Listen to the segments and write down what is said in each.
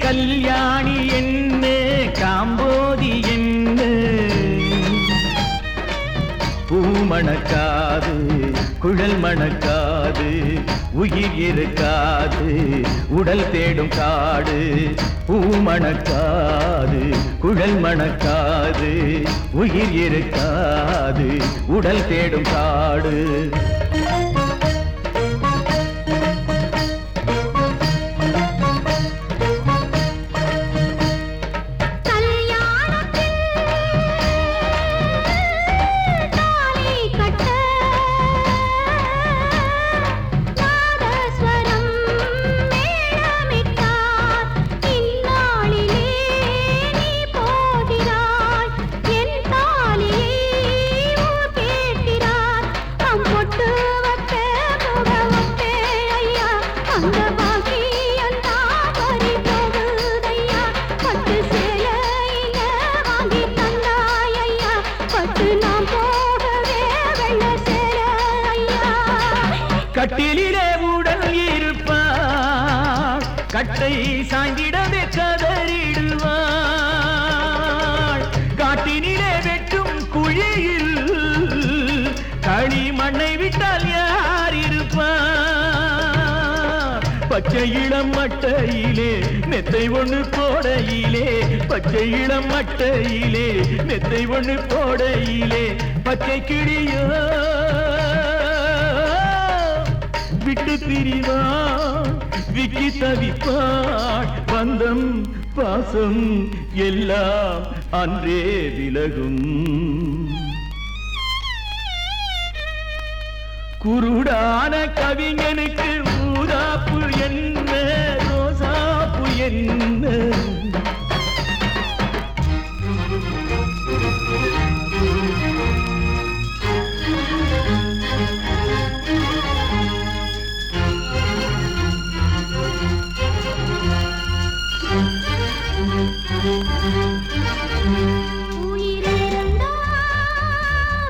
கல்யாணி என்ன காம்போதி என்ன பூ மணக்காது குழல் மணக்காது உயிர் இருக்காது உடல் தேடும் காடு பூ மணக்காது குழல் மணக்காது உயிர் இருக்காது உடல் தேடும் காடு கட்டிலே உடல் இருப்பாள் கட்டை சாய்ந்திடவே கதறிடுவாள் காட்டினிலே வெட்டும் குழியில் களி மண்ணை விட்டால் யார் இருப்பார் பச்சை இளம் மட்டையிலே மெத்தை ஒண்ணு போடையிலே பச்சை இளம் மட்டையிலே மெத்தை ஒண்ணு போடையிலே பச்சை கிளியோ விட்டு பிரிவான் விக்கி தவிப்பாள் பந்தம் பாசம் எல்லாம் அன்றே விலகும் குருடான கவிஞனுக்கு ஊதாப்பு என்ன ரோசாப்பு என்ன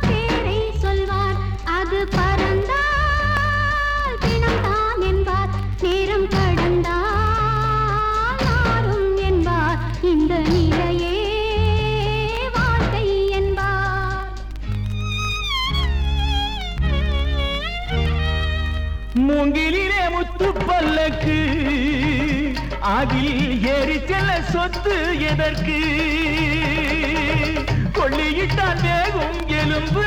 பேரை சொல்வார் அது பறந்தால் தினம்தான் என்பார் நேரம் கடந்தால் நாரும் என்பார் இந்த நிலையே வாழ்க்கை என்பார் மூங்கிலே முத்து பல்லக்கு அதில் ஏறி செல்ல சொத்து எதற்கு கொள்ளியிட்டால் வேகும் எலும்பு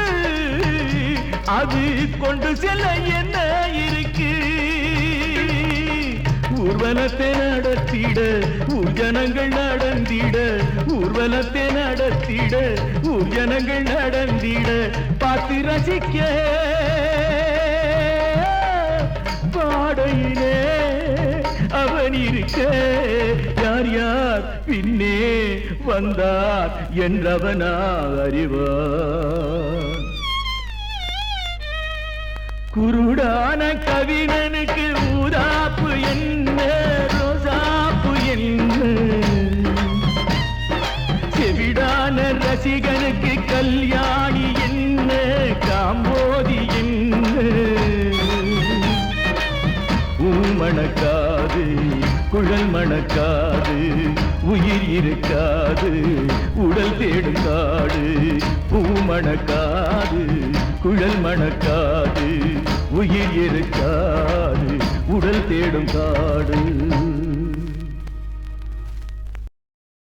அது கொண்டு செல்ல என்ன இருக்கு ஊர்வலத்தை நடத்திட ஊர்ஜனங்கள் நடந்திட ஊர்வலத்தை நடத்திட ஊர்ஜனங்கள் நடந்திட பார்த்து ரசிக்க பாடையிலே அவன் இருக்க யார் யார் பின்னே வந்தார் என்றவனா அறிவார் குருடான கவிஞனுக்கு ஊதாப்பு என்ன ரோசாப்பு என்ன செவிடான ரசிகனுக்கு கல்யாணி என்ன காம்போதி என்ன மணக்காது குழல் மணக்காது உயிர் இருக்காது உடல் தேடும் காடு பூ மணக்காது குழல் மணக்காது உயிர் இருக்காது உடல் தேடும் காடு